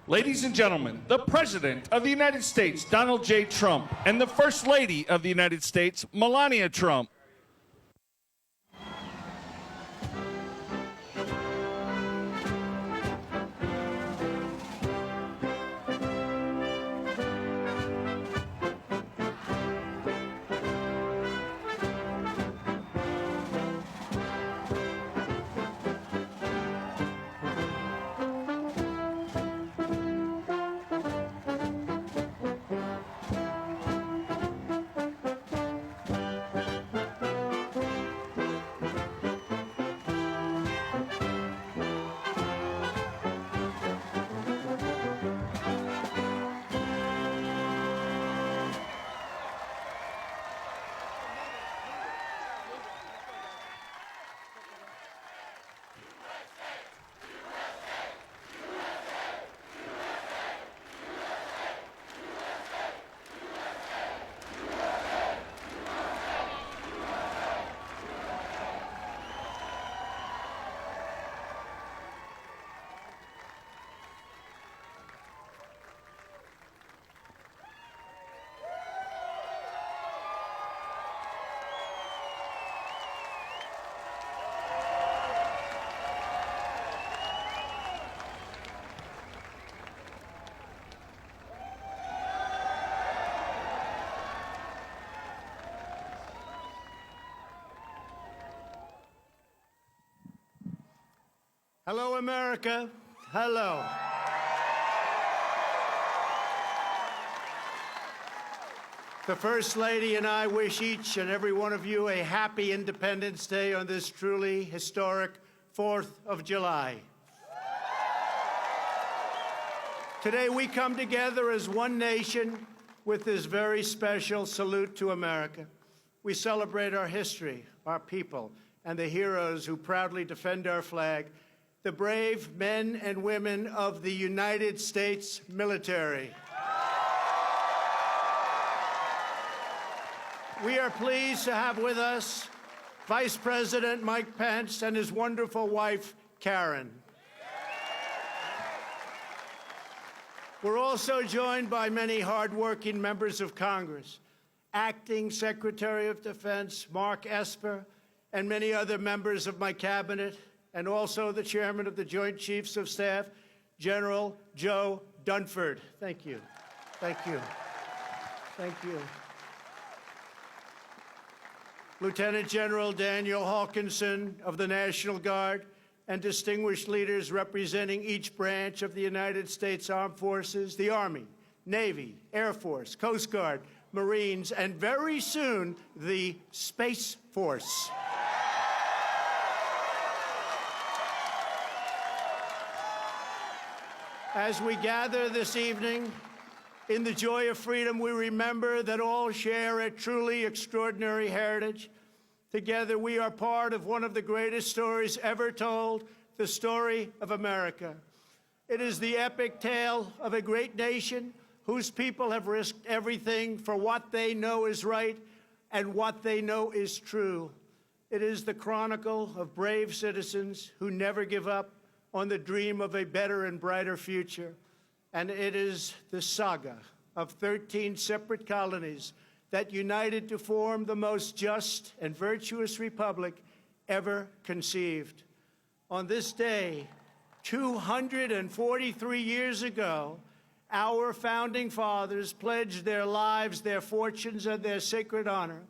Ladies and gentlemen, the President of the United States, Donald J. Trump, and the First Lady of the United States, Melania Trump. Hello, America. Hello. The First Lady and I wish each and every one of you a happy Independence Day on this truly historic 4th of July. Today we come together as one nation with this very special salute to America. We celebrate our history, our people, and the heroes who proudly defend our flag, the brave men and women of the United States military. We are pleased to have with us Vice President Mike Pence and his wonderful wife, Karen. We're also joined by many hardworking members of Congress, Acting Secretary of Defense Mark Esper, and many other members of my cabinet, and also the Chairman of the Joint Chiefs of Staff, General Joe Dunford. Thank you. Thank you. Thank you. Lieutenant General Daniel Hawkinson of the National Guard, and distinguished leaders representing each branch of the United States Armed Forces, the Army, Navy, Air Force, Coast Guard, Marines, and very soon, the Space Force. As we gather this evening, in the joy of freedom, we remember that all share a truly extraordinary heritage. Together, we are part of one of the greatest stories ever told, the story of America. It is the epic tale of a great nation whose people have risked everything for what they know is right and what they know is true. It is the chronicle of brave citizens who never give up on the dream of a better and brighter future. And it is the saga of 13 separate colonies that united to form the most just and virtuous republic ever conceived. On this day, 243 years ago, our founding fathers pledged their lives, their fortunes, and their sacred honor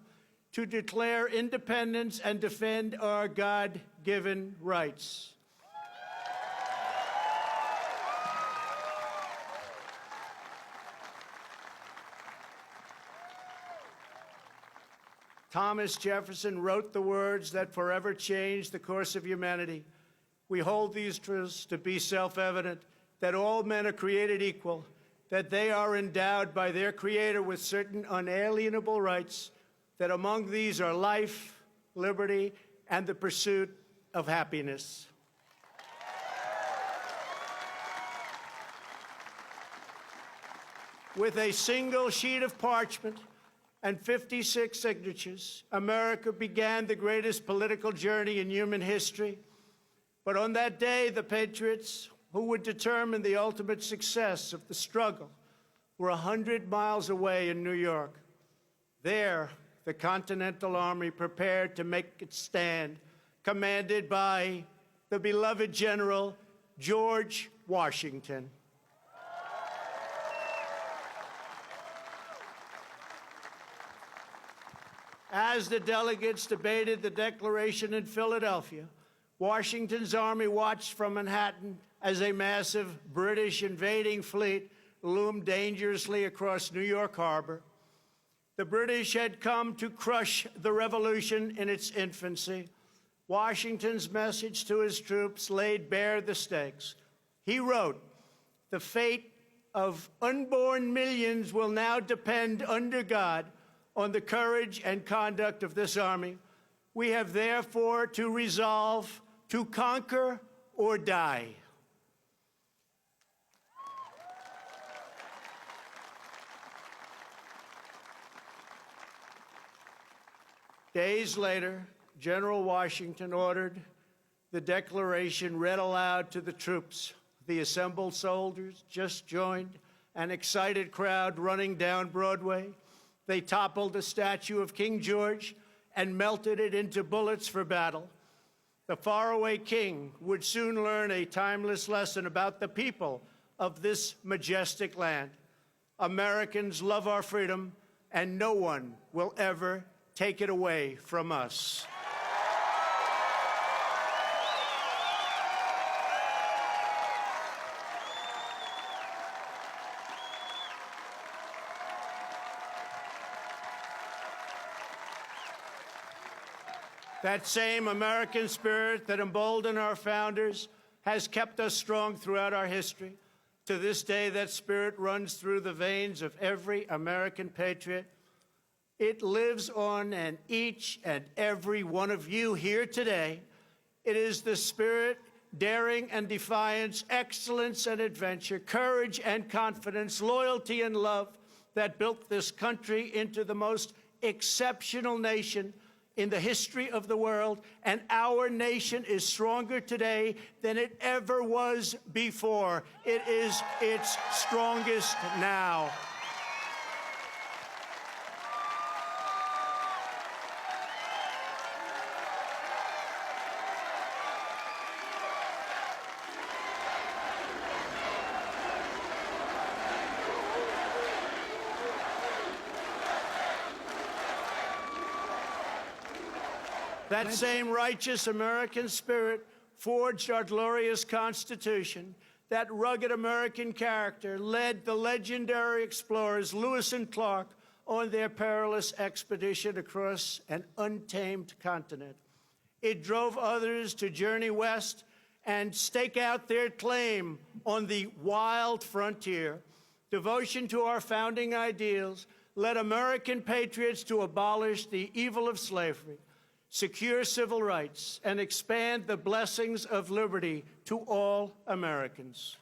to declare independence and defend our God-given rights. Thomas Jefferson wrote the words that forever changed the course of humanity. We hold these truths to be self-evident, that all men are created equal, that they are endowed by their Creator with certain unalienable rights, that among these are life, liberty, and the pursuit of happiness. With a single sheet of parchment and 56 signatures, America began the greatest political journey in human history. But on that day, the patriots who would determine the ultimate success of the struggle were 100 miles away in New York. There, the Continental Army prepared to make its stand, commanded by the beloved General George Washington. As the delegates debated the Declaration in Philadelphia, Washington's army watched from Manhattan as a massive British invading fleet loomed dangerously across New York Harbor. The British had come to crush the revolution in its infancy. Washington's message to his troops laid bare the stakes. He wrote, "The fate of unborn millions will now depend under God on the courage and conduct of this army. We have therefore to resolve to conquer or die." Days later, General Washington ordered the Declaration read aloud to the troops. The assembled soldiers just joined an excited crowd running down Broadway. They toppled a statue of King George and melted it into bullets for battle. The faraway king would soon learn a timeless lesson about the people of this majestic land. Americans love our freedom, and no one will ever take it away from us. That same American spirit that emboldened our founders has kept us strong throughout our history. To this day, that spirit runs through the veins of every American patriot. It lives on in each and every one of you here today. It is the spirit, daring and defiance, excellence and adventure, courage and confidence, loyalty and love that built this country into the most exceptional nation in the history of the world, and our nation is stronger today than it ever was before. It is its strongest now. That same righteous American spirit forged our glorious Constitution. That rugged American character led the legendary explorers Lewis and Clark on their perilous expedition across an untamed continent. It drove others to journey west and stake out their claim on the wild frontier. Devotion to our founding ideals led American patriots to abolish the evil of slavery, secure civil rights, and expand the blessings of liberty to all Americans.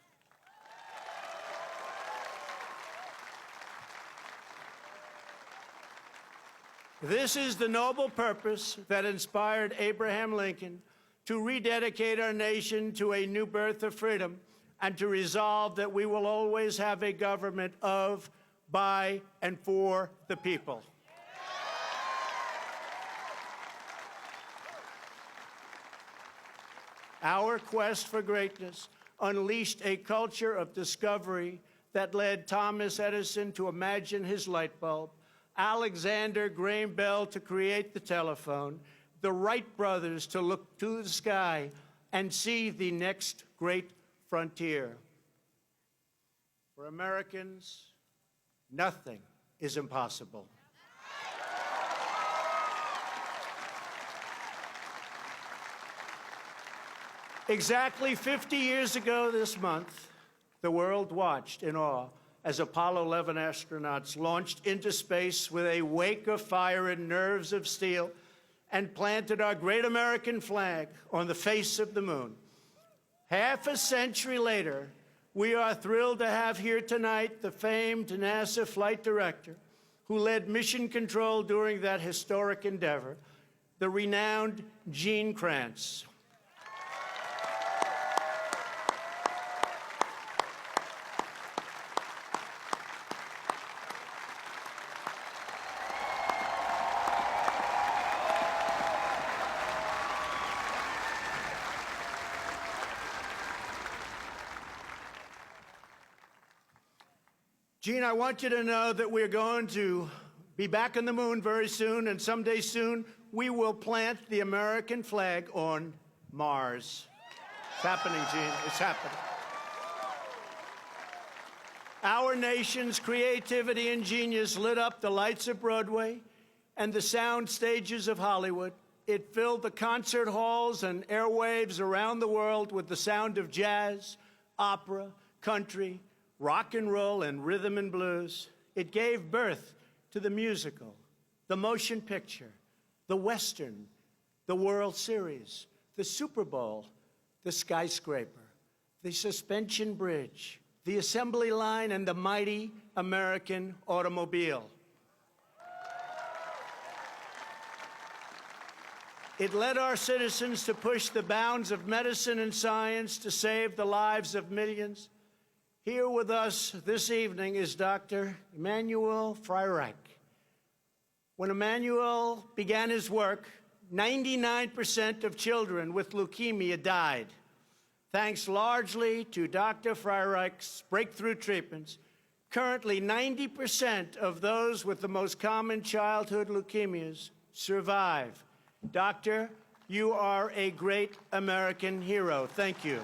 This is the noble purpose that inspired Abraham Lincoln to rededicate our nation to a new birth of freedom and to resolve that we will always have a government of, by, and for the people. Our quest for greatness unleashed a culture of discovery that led Thomas Edison to imagine his light bulb, Alexander Graham Bell to create the telephone, the Wright brothers to look to the sky and see the next great frontier. For Americans, nothing is impossible. Exactly 50 years ago this month, the world watched in awe as Apollo 11 astronauts launched into space with a wake of fire and nerves of steel and planted our great American flag on the face of the moon. Half a century later, we are thrilled to have here tonight the famed NASA flight director who led mission control during that historic endeavor, the renowned Gene Kranz. Gene, I want you to know that we're going to be back on the moon very soon, and someday soon we will plant the American flag on Mars. It's happening, Gene. It's happening. Our nation's creativity and genius lit up the lights of Broadway and the sound stages of Hollywood. It filled the concert halls and airwaves around the world with the sound of jazz, opera, country, rock and roll, and rhythm and blues. It gave birth to the musical, the motion picture, the Western, the World Series, the Super Bowl, the skyscraper, the suspension bridge, the assembly line, and the mighty American automobile. It led our citizens to push the bounds of medicine and science to save the lives of millions. Here with us this evening is Dr. Emanuel Freireich. When Emanuel began his work, 99% of children with leukemia died. Thanks largely to Dr. Freireich's breakthrough treatments, currently 90% of those with the most common childhood leukemias survive. Doctor, you are a great American hero. Thank you.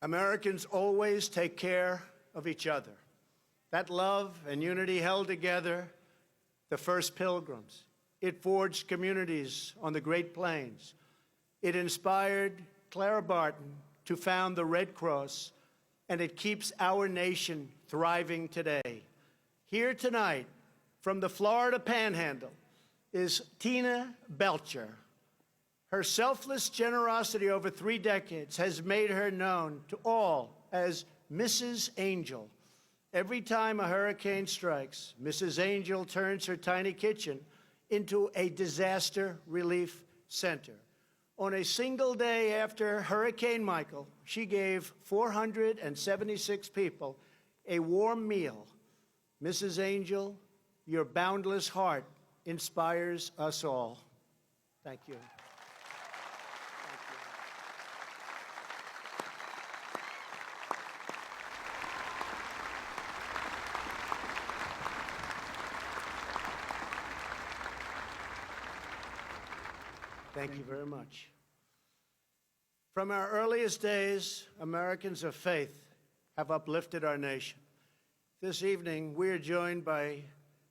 Americans always take care of each other. That love and unity held together the first pilgrims. It forged communities on the Great Plains. It inspired Clara Barton to found the Red Cross, and it keeps our nation thriving today. Here tonight, from the Florida Panhandle, is Tina Belcher. Her selfless generosity over 3 decades has made her known to all as Mrs. Angel. Every time a hurricane strikes, Mrs. Angel turns her tiny kitchen into a disaster relief center. On a single day after Hurricane Michael, she gave 476 people a warm meal. Mrs. Angel, your boundless heart inspires us all. Thank you. Thank you very much. From our earliest days, Americans of faith have uplifted our nation. This evening, we are joined by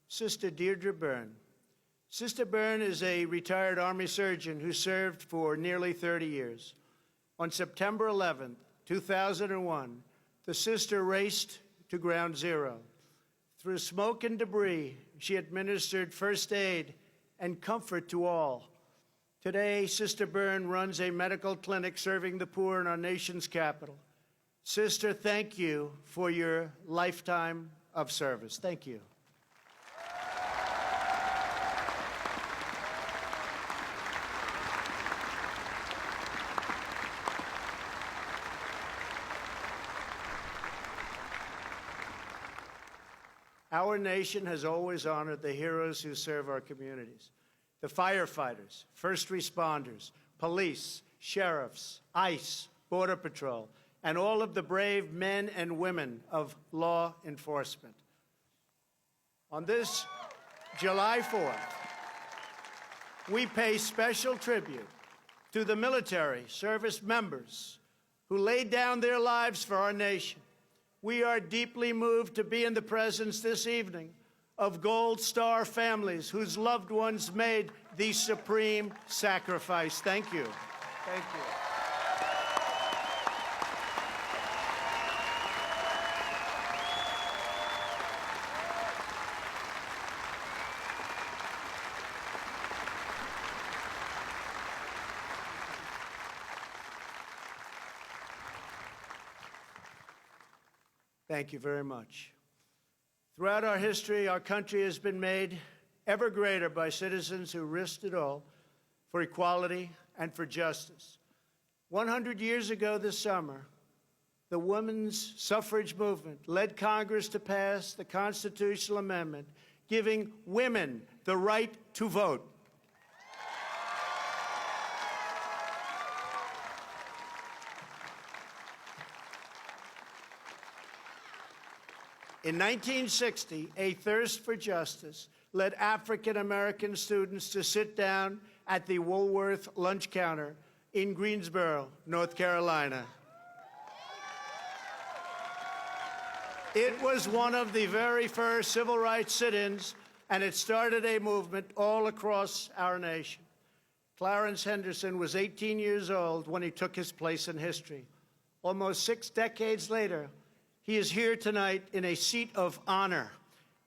Sister Deirdre Byrne. Sister Byrne is a retired Army surgeon who served for nearly 30 years. On September 11, 2001, the sister raced to Ground Zero. Through smoke and debris, she administered first aid and comfort to all. Today, Sister Byrne runs a medical clinic serving the poor in our nation's capital. Sister, thank you for your lifetime of service. Thank you. Our nation has always honored the heroes who serve our communities. The firefighters, first responders, police, sheriffs, ICE, Border Patrol, and all of the brave men and women of law enforcement. On this July 4th, we pay special tribute to the military service members who laid down their lives for our nation. We are deeply moved to be in the presence this evening of Gold Star families whose loved ones made the supreme sacrifice. Thank you. Thank you. Thank you very much. Throughout our history, our country has been made ever greater by citizens who risked it all for equality and for justice. 100 years ago this summer, the women's suffrage movement led Congress to pass the constitutional amendment giving women the right to vote. In 1960, a thirst for justice led African-American students to sit down at the Woolworth lunch counter in Greensboro, North Carolina. It was one of the very first civil rights sit-ins, and it started a movement all across our nation. Clarence Henderson was 18 years old when he took his place in history. Almost 6 decades later, he is here tonight in a seat of honor.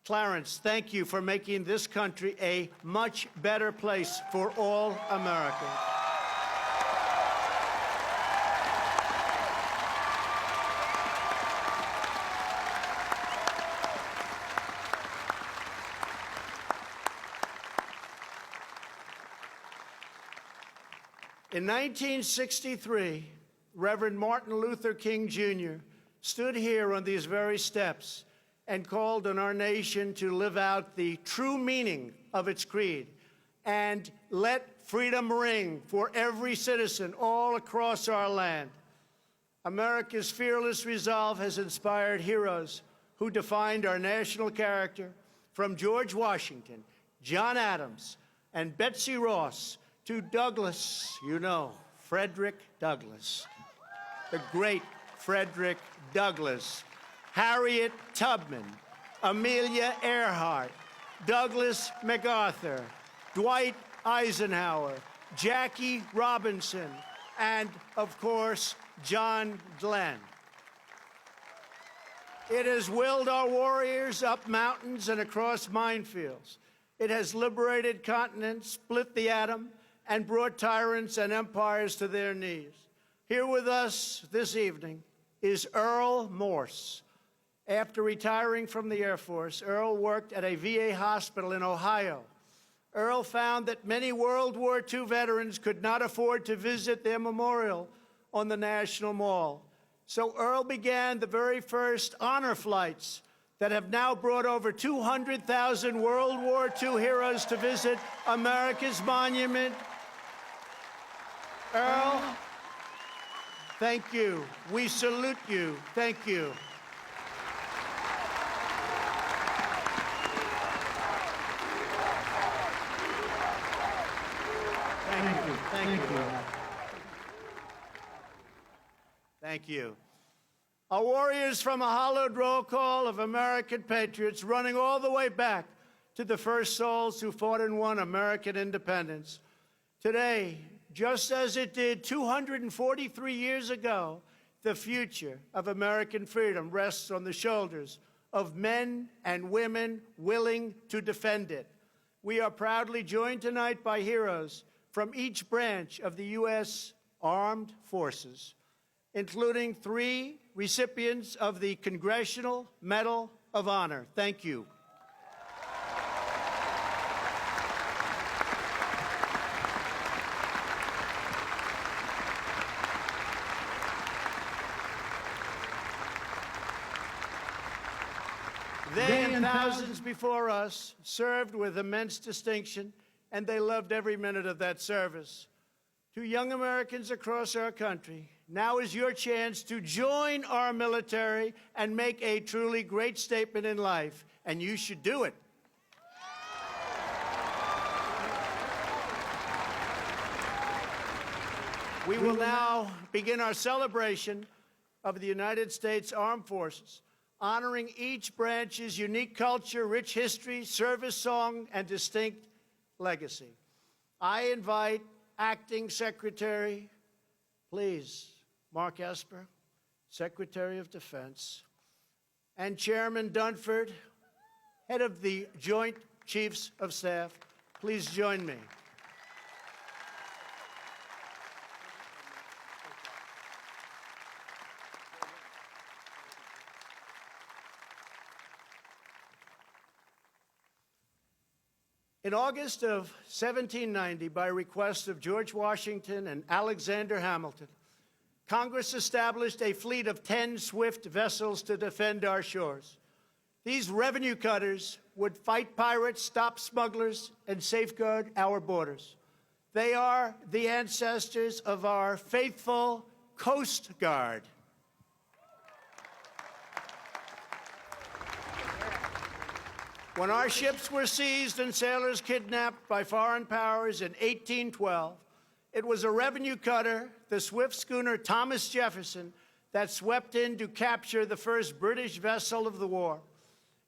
Clarence, thank you for making this country a much better place for all Americans. In 1963, Reverend Martin Luther King Jr. stood here on these very steps and called on our nation to live out the true meaning of its creed and let freedom ring for every citizen all across our land. America's fearless resolve has inspired heroes who defined our national character, from George Washington, John Adams, and Betsy Ross to Douglas, Frederick Douglass, the great Frederick Douglass, Harriet Tubman, Amelia Earhart, Douglas MacArthur, Dwight Eisenhower, Jackie Robinson, and, of course, John Glenn. It has willed our warriors up mountains and across minefields. It has liberated continents, split the atom, and brought tyrants and empires to their knees. Here with us this evening is Earl Morse. After retiring from the Air Force, Earl worked at a VA hospital in Ohio. Earl found that many World War II veterans could not afford to visit their memorial on the National Mall. So Earl began the very first honor flights that have now brought over 200,000 World War II heroes to visit America's monument. Earl, thank you. We salute you. Thank you. Thank you. Thank you. Thank you. Our warriors from a hallowed roll call of American patriots running all the way back to the first souls who fought and won American independence. Today, just as it did 243 years ago, the future of American freedom rests on the shoulders of men and women willing to defend it. We are proudly joined tonight by heroes from each branch of the U.S. Armed Forces, including 3 recipients of the Congressional Medal of Honor. Thank you. They and thousands before us served with immense distinction, and they loved every minute of that service. To young Americans across our country, now is your chance to join our military and make a truly great statement in life, and you should do it. We will now begin our celebration of the United States Armed Forces, honoring each branch's unique culture, rich history, service song, and distinct legacy. I invite Acting Secretary, please, Mark Esper, Secretary of Defense, and Chairman Dunford, head of the Joint Chiefs of Staff, please join me. In August of 1790, by request of George Washington and Alexander Hamilton, Congress established a fleet of 10 swift vessels to defend our shores. These revenue cutters would fight pirates, stop smugglers, and safeguard our borders. They are the ancestors of our faithful Coast Guard. When our ships were seized and sailors kidnapped by foreign powers in 1812, it was a revenue cutter, the swift schooner Thomas Jefferson, that swept in to capture the first British vessel of the war.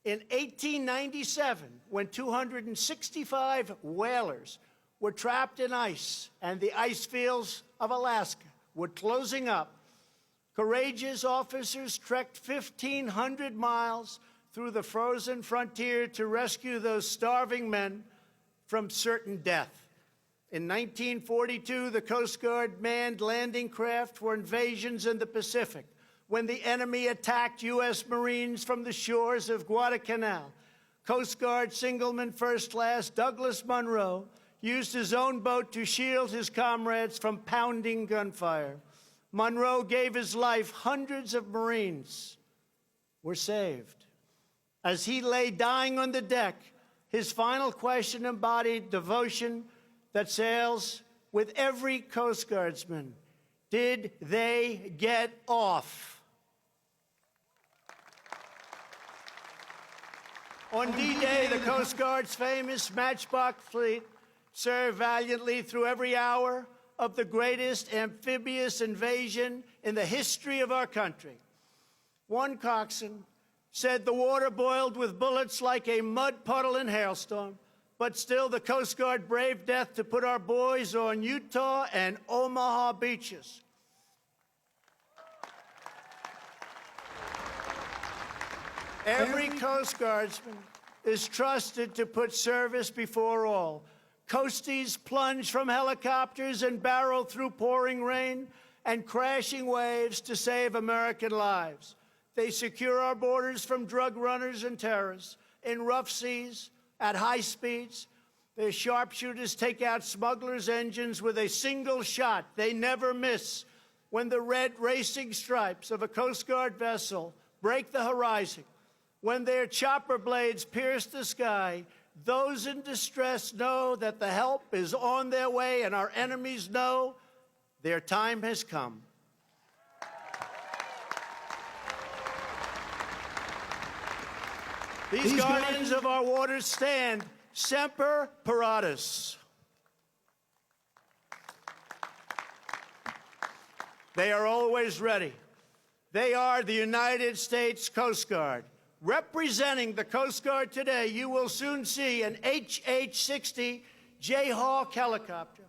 In 1897, when 265 whalers were trapped in ice and the ice fields of Alaska were closing up, courageous officers trekked 1,500 miles through the frozen frontier to rescue those starving men from certain death. In 1942, the Coast Guard manned landing craft for invasions in the Pacific when the enemy attacked U.S. Marines from the shores of Guadalcanal. Coast Guard Signalman First Class Douglas Munro used his own boat to shield his comrades from pounding gunfire. Munro gave his life. Hundreds of Marines were saved. As he lay dying on the deck, his final question embodied devotion that sails with every Coast Guardsman. Did they get off? On D-Day, the Coast Guard's famous Matchbox fleet served valiantly through every hour of the greatest amphibious invasion in the history of our country. One coxswain said the water boiled with bullets like a mud puddle in hailstorm, but still the Coast Guard braved death to put our boys on Utah and Omaha beaches. Every Coast Guardsman is trusted to put service before all. Coasties plunge from helicopters and barrel through pouring rain and crashing waves to save American lives. They secure our borders from drug runners and terrorists in rough seas, at high speeds. Their sharpshooters take out smugglers' engines with a single shot. They never miss. When the red racing stripes of a Coast Guard vessel break the horizon, when their chopper blades pierce the sky, those in distress know that the help is on their way, and our enemies know their time has come. These guardians of our waters stand semper paratus. They are always ready. They are the United States Coast Guard. Representing the Coast Guard today, you will soon see an HH-60 Jayhawk helicopter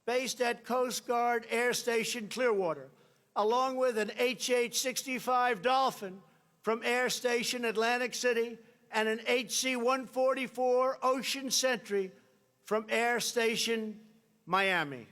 based at Coast Guard Air Station Clearwater, along with an HH-65 Dolphin from Air Station Atlantic City and an HC-144 Ocean Sentry from Air Station Miami.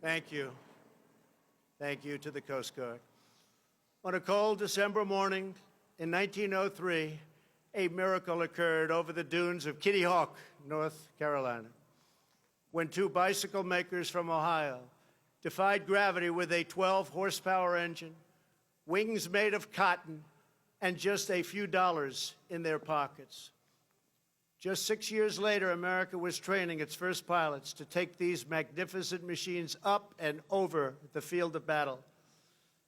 Thank you. Thank you to the Coast Guard. On a cold December morning in 1903, a miracle occurred over the dunes of Kitty Hawk, North Carolina, when two bicycle makers from Ohio defied gravity with a 12-horsepower engine, wings made of cotton, and just a few dollars in their pockets. Just 6 years later, America was training its first pilots to take these magnificent machines up and over the field of battle.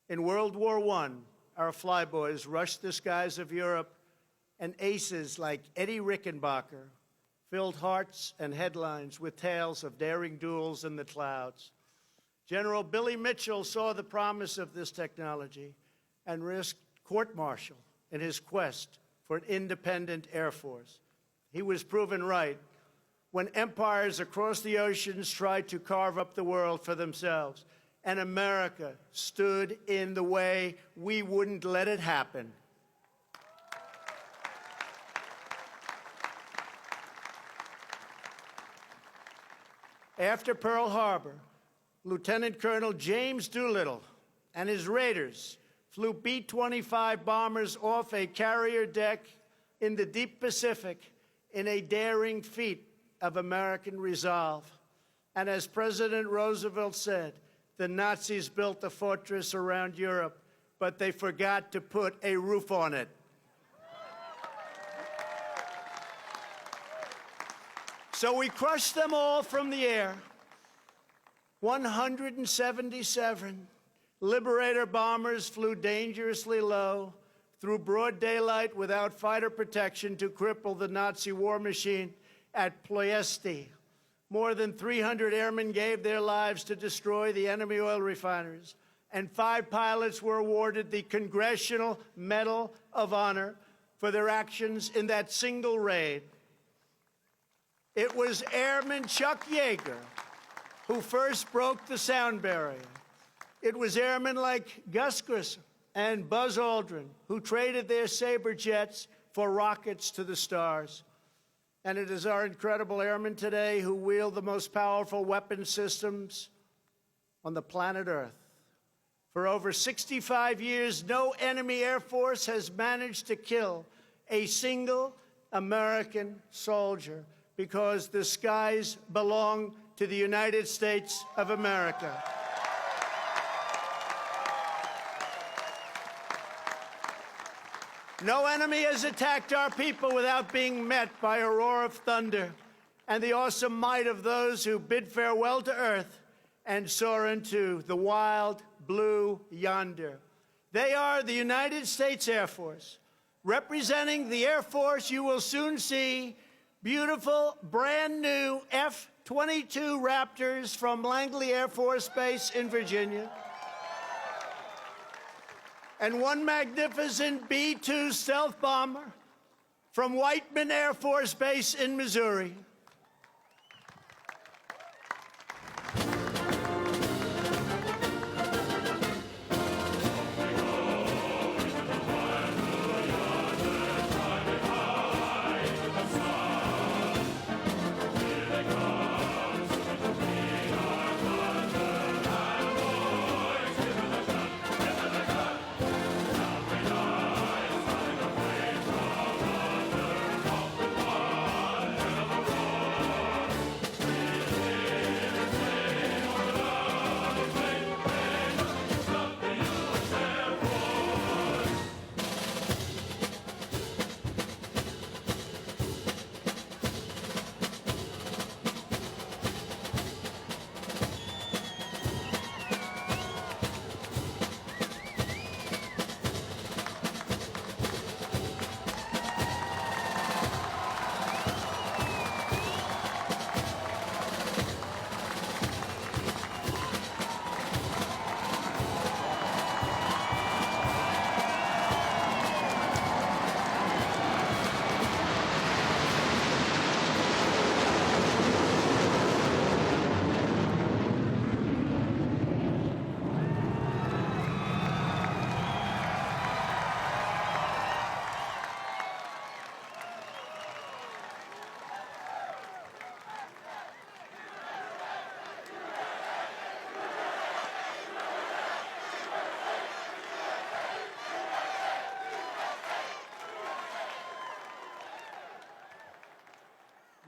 In World War I, our flyboys rushed the skies of Europe, and aces like Eddie Rickenbacker filled hearts and headlines with tales of daring duels in the clouds. General Billy Mitchell saw the promise of this technology and risked court-martial in his quest for an independent Air Force. He was proven right when empires across the oceans tried to carve up the world for themselves, and America stood in the way. We wouldn't let it happen. After Pearl Harbor, Lieutenant Colonel James Doolittle and his raiders flew B-25 bombers off a carrier deck in the deep Pacific in a daring feat of American resolve. And as President Roosevelt said, the Nazis built a fortress around Europe, but they forgot to put a roof on it. So we crushed them all from the air. 177 Liberator bombers flew dangerously low through broad daylight without fighter protection to cripple the Nazi war machine at Ploiesti. More than 300 airmen gave their lives to destroy the enemy oil refineries, and 5 pilots were awarded the Congressional Medal of Honor for their actions in that single raid. It was Airman Chuck Yeager who first broke the sound barrier. It was airmen like Gus Grissom and Buzz Aldrin who traded their Sabre jets for rockets to the stars. And it is our incredible airmen today who wield the most powerful weapon systems on the planet Earth. For over 65 years, no enemy air force has managed to kill a single American soldier because the skies belong to the United States of America. No enemy has attacked our people without being met by a roar of thunder and the awesome might of those who bid farewell to earth and soar into the wild blue yonder. They are the United States Air Force. Representing the Air Force, you will soon see beautiful, brand new F-22 Raptors from Langley Air Force Base in Virginia, and one magnificent B-2 stealth bomber from Whiteman Air Force Base in Missouri.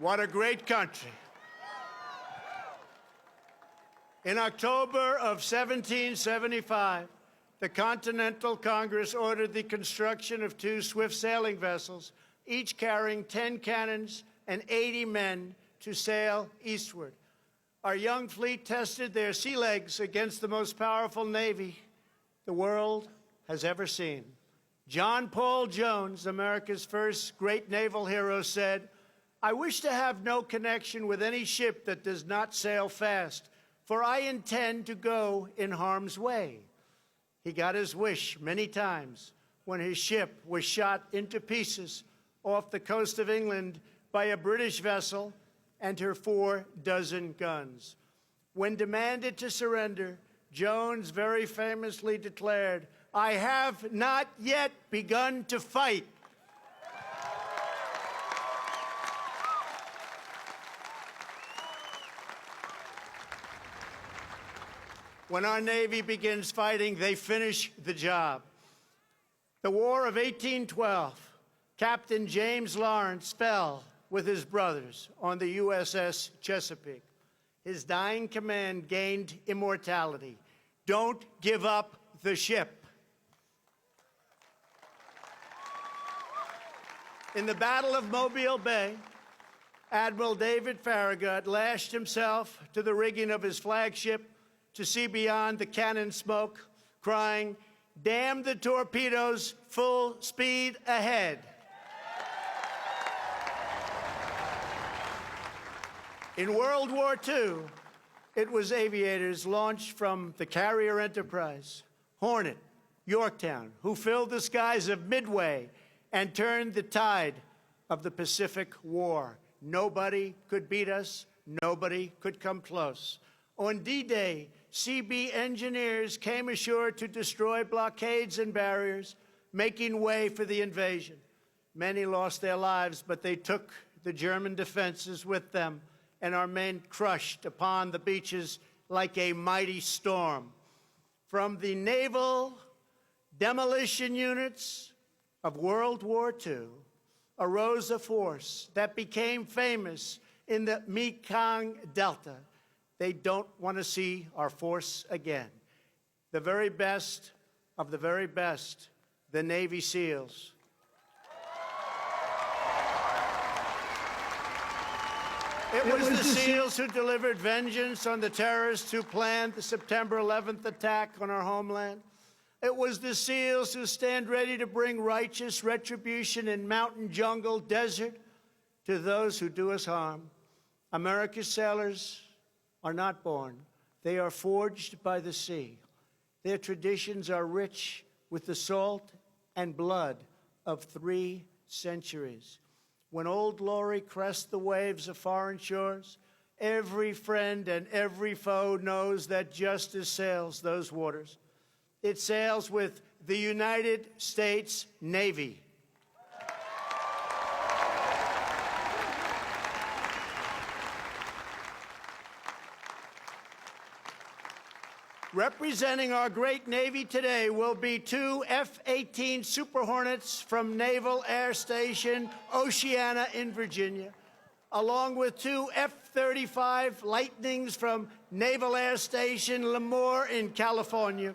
What a great country. In October of 1775, the Continental Congress ordered the construction of 2 swift sailing vessels, each carrying 10 cannons and 80 men to sail eastward. Our young fleet tested their sea legs against the most powerful navy the world has ever seen. John Paul Jones, America's first great naval hero, said, "I wish to have no connection with any ship that does not sail fast, for I intend to go in harm's way." He got his wish many times when his ship was shot into pieces off the coast of England by a British vessel and her 4 dozen guns. When demanded to surrender, Jones very famously declared, "I have not yet begun to fight." When our Navy begins fighting, they finish the job. The War of 1812, Captain James Lawrence fell with his brothers on the USS Chesapeake. His dying command gained immortality. Don't give up the ship. In the Battle of Mobile Bay, Admiral David Farragut lashed himself to the rigging of his flagship to see beyond the cannon smoke, crying, "Damn the torpedoes, full speed ahead." In World War II, it was aviators launched from the carrier Enterprise, Hornet, Yorktown, who filled the skies of Midway and turned the tide of the Pacific War. Nobody could beat us. Nobody could come close. On D-Day, CB engineers came ashore to destroy blockades and barriers, making way for the invasion. Many lost their lives, but they took the German defenses with them, and our men crushed upon the beaches like a mighty storm. From the naval demolition units of World War II arose a force that became famous in the Mekong Delta. They don't want to see our force again. The very best of the very best, the Navy SEALs. It was the SEALs who delivered vengeance on the terrorists who planned the September 11th attack on our homeland. It was the SEALs who stand ready to bring righteous retribution in mountain, jungle, desert to those who do us harm. America's sailors are not born. They are forged by the sea. Their traditions are rich with the salt and blood of 3 centuries. When Old Glory crests the waves of foreign shores, every friend and every foe knows that justice sails those waters. It sails with the United States Navy. Representing our great Navy today will be 2 F-18 Super Hornets from Naval Air Station Oceana in Virginia, along with 2 F-35 Lightnings from Naval Air Station Lemoore in California.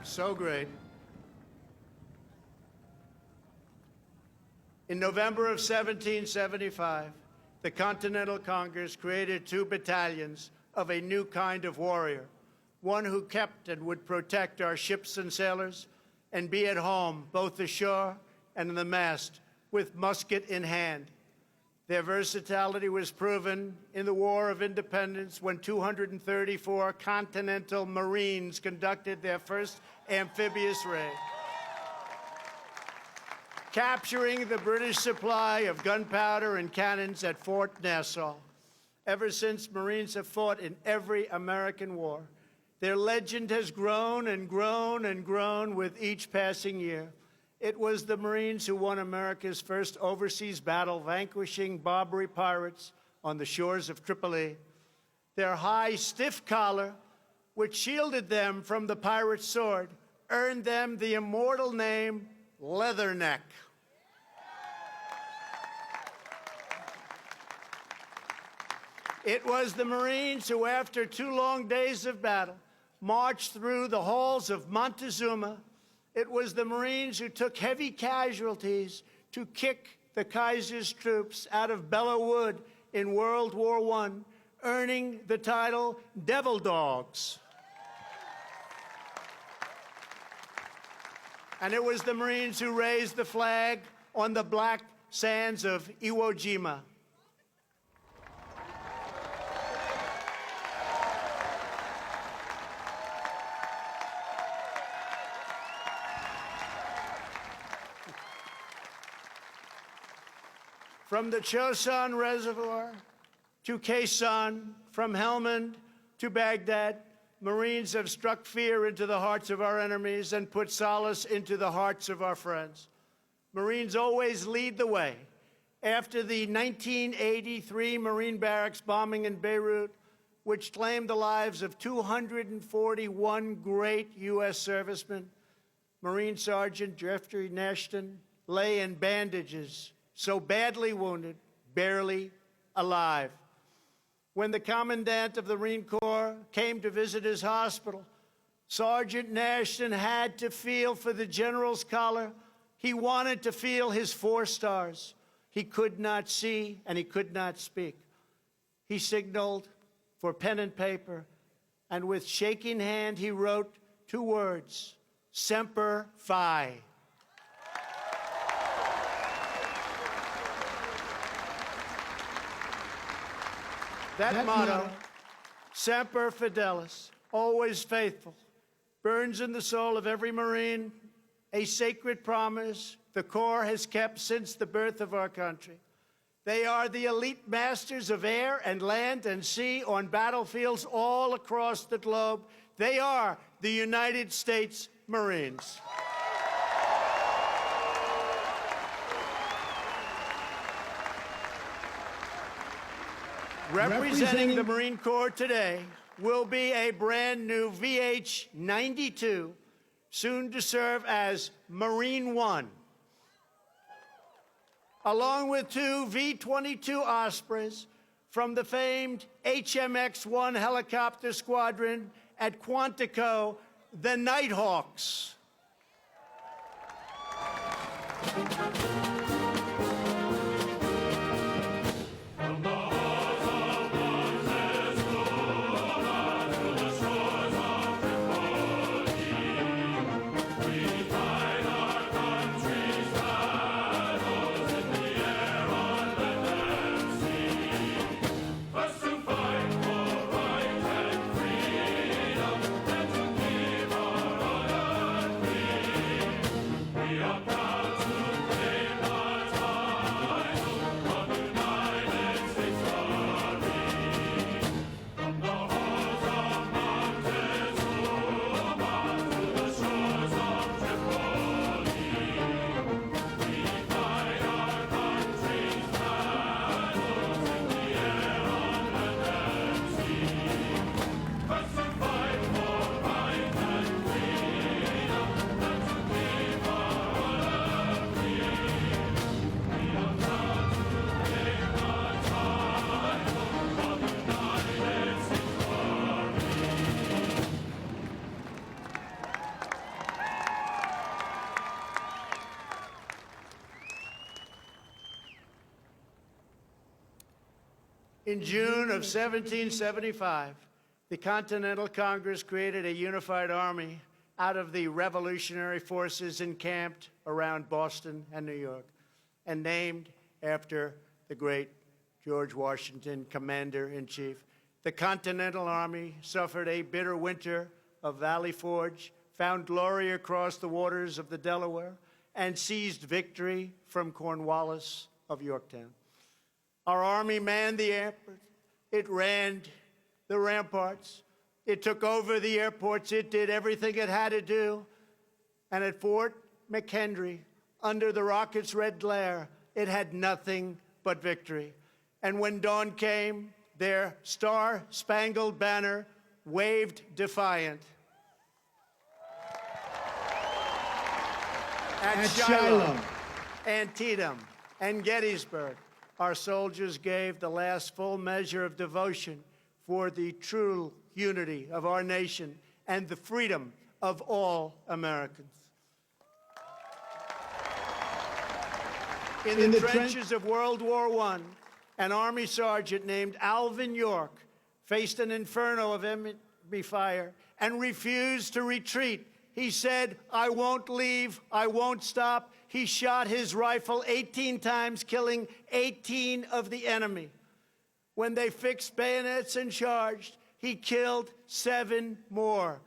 So great. In November of 1775, the Continental Congress created 2 battalions of a new kind of warrior, one who kept and would protect our ships and sailors and be at home both ashore and in the mast with musket in hand. Their versatility was proven in the War of Independence when 234 Continental Marines conducted their first amphibious raid, capturing the British supply of gunpowder and cannons at Fort Nassau. Ever since, Marines have fought in every American war. Their legend has grown and grown and grown with each passing year. It was the Marines who won America's first overseas battle, vanquishing Barbary pirates on the shores of Tripoli. Their high, stiff collar, which shielded them from the pirate's sword, earned them the immortal name Leatherneck. It was the Marines who, after 2 long days of battle, marched through the halls of Montezuma. It was the Marines who took heavy casualties to kick the Kaiser's troops out of Belleau Wood in World War I, earning the title Devil Dogs. And it was the Marines who raised the flag on the black sands of Iwo Jima. From the Chosin Reservoir to Quezon, from Helmand to Baghdad, Marines have struck fear into the hearts of our enemies and put solace into the hearts of our friends. Marines always lead the way. After the 1983 Marine barracks bombing in Beirut, which claimed the lives of 241 great U.S. servicemen, Marine Sergeant Jeffrey Nashton lay in bandages, so badly wounded, barely alive. When the commandant of the Marine Corps came to visit his hospital, Sergeant Nashton had to feel for the general's collar. He wanted to feel his 4 stars. He could not see and he could not speak. He signaled for pen and paper, and with shaking hand he wrote 2 words, Semper Fi. That motto, Semper Fidelis, always faithful, burns in the soul of every Marine, a sacred promise the Corps has kept since the birth of our country. They are the elite masters of air and land and sea on battlefields all across the globe. They are the United States Marines. Representing the Marine Corps today will be a brand new VH-92, soon to serve as Marine One, along with 2 V-22 Ospreys from the famed HMX-1 helicopter squadron at Quantico, the Nighthawks. In June of 1775, the Continental Congress created a unified army out of the revolutionary forces encamped around Boston and New York, and named after the great George Washington, Commander-in-Chief. The Continental Army suffered a bitter winter of Valley Forge, found glory across the waters of the Delaware, and seized victory from Cornwallis of Yorktown. Our Army manned the airport. It ran the ramparts. It took over the airports. It did everything it had to do. And at Fort McHenry, under the rocket's red glare, it had nothing but victory. And when dawn came, their star-spangled banner waved defiant. At Shiloh, Antietam, and Gettysburg, our soldiers gave the last full measure of devotion for the true unity of our nation and the freedom of all Americans. In the trenches of World War I, an Army sergeant named Alvin York faced an inferno of enemy fire and refused to retreat. He said, "I won't leave, I won't stop." He shot his rifle 18 times, killing 18 of the enemy. When they fixed bayonets and charged, he killed 7 more.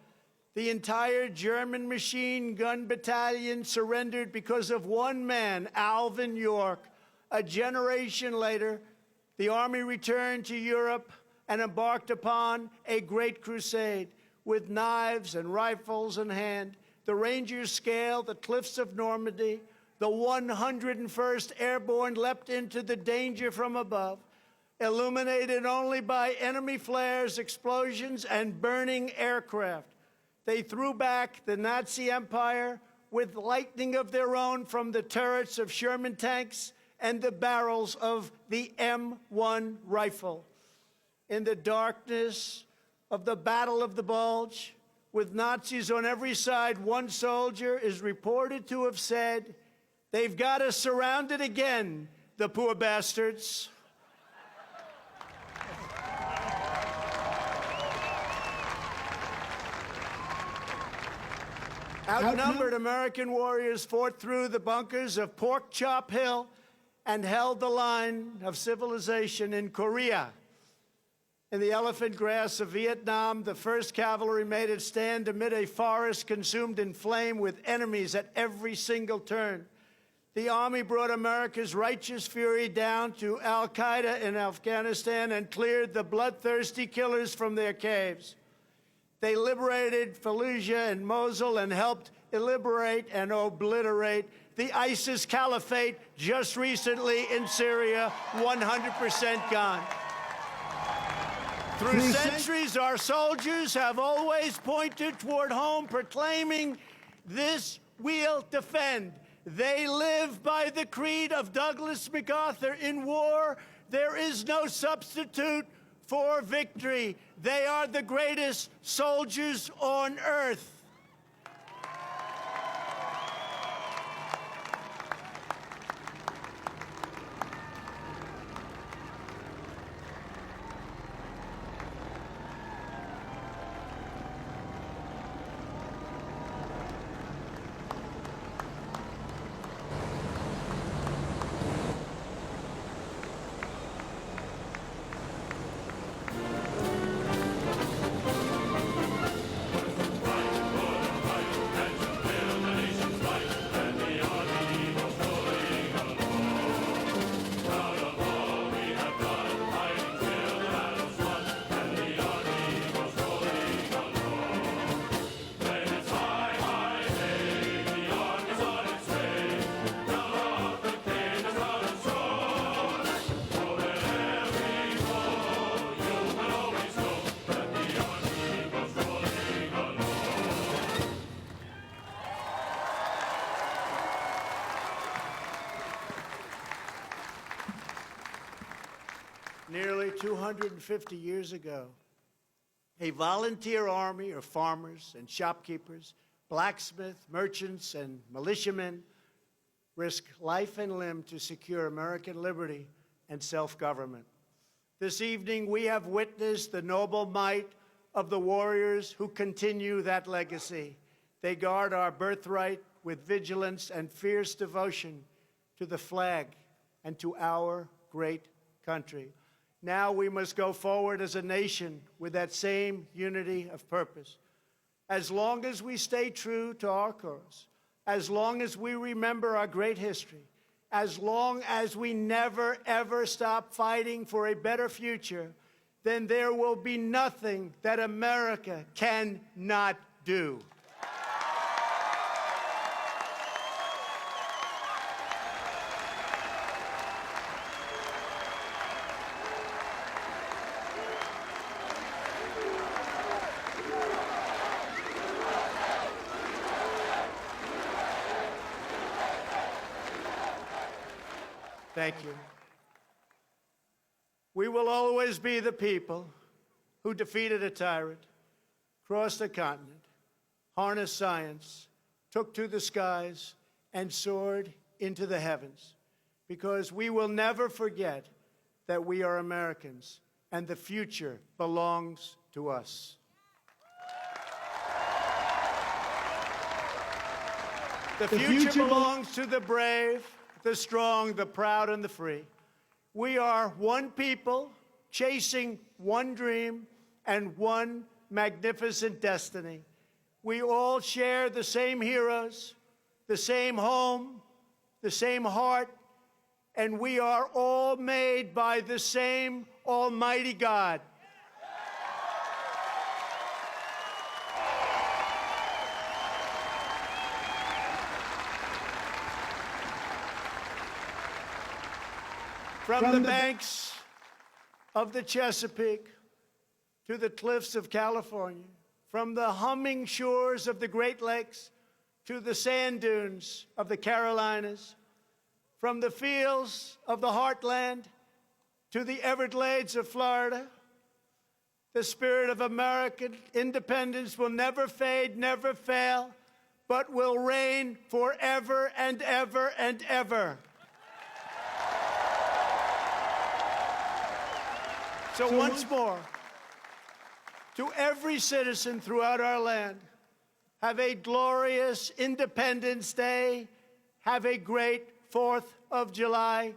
The entire German machine gun battalion surrendered because of one man, Alvin York. A generation later, the Army returned to Europe and embarked upon a great crusade. With knives and rifles in hand, the Rangers scaled the cliffs of Normandy. The 101st Airborne leapt into the danger from above, illuminated only by enemy flares, explosions, and burning aircraft. They threw back the Nazi Empire with lightning of their own from the turrets of Sherman tanks and the barrels of the M1 rifle. In the darkness of the Battle of the Bulge, with Nazis on every side, one soldier is reported to have said, "They've got us surrounded again, the poor bastards." Outnumbered American warriors fought through the bunkers of Pork Chop Hill and held the line of civilization in Korea. In the elephant grass of Vietnam, the 1st Cavalry made its stand amid a forest consumed in flame with enemies at every single turn. The Army brought America's righteous fury down to al-Qaeda in Afghanistan and cleared the bloodthirsty killers from their caves. They liberated Fallujah and Mosul and helped liberate and obliterate the ISIS caliphate just recently in Syria, 100% gone. Through centuries, our soldiers have always pointed toward home, proclaiming, "This we'll defend." They live by the creed of Douglas MacArthur: "In war, there is no substitute for victory." They are the greatest soldiers on earth. Nearly 250 years ago, a volunteer army of farmers and shopkeepers, blacksmiths, merchants, and militiamen risked life and limb to secure American liberty and self-government. This evening, we have witnessed the noble might of the warriors who continue that legacy. They guard our birthright with vigilance and fierce devotion to the flag and to our great country. Now we must go forward as a nation with that same unity of purpose. As long as we stay true to our cause, as long as we remember our great history, as long as we never, ever stop fighting for a better future, then there will be nothing that America cannot do. Thank you. We will always be the people who defeated a tyrant, crossed a continent, harnessed science, took to the skies, and soared into the heavens, because we will never forget that we are Americans and the future belongs to us. The future belongs to the brave, the strong, the proud, and the free. We are one people chasing one dream and one magnificent destiny. We all share the same heroes, the same home, the same heart, and we are all made by the same Almighty God. From the banks of the Chesapeake to the cliffs of California, from the humming shores of the Great Lakes to the sand dunes of the Carolinas, from the fields of the heartland to the Everglades of Florida, the spirit of American independence will never fade, never fail, but will reign forever and ever and ever. So once more, to every citizen throughout our land, have a glorious Independence Day. Have a great 4th of July.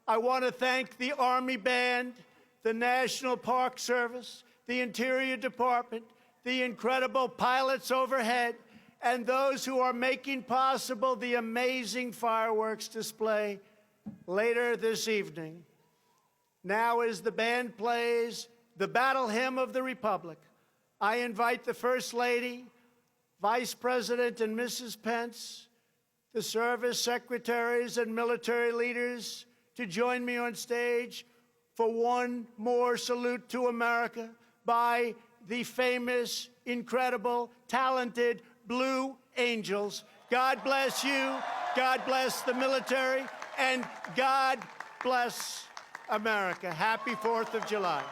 I want to thank the Army Band, the National Park Service, the Interior Department, the incredible pilots overhead, and those who are making possible the amazing fireworks display later this evening. Now, as the band plays the Battle Hymn of the Republic, I invite the First Lady, Vice President and Mrs. Pence, the service secretaries and military leaders to join me on stage for one more salute to America by the famous, incredible, talented Blue Angels. God bless you, God bless the military, and God bless America. Happy 4th of July.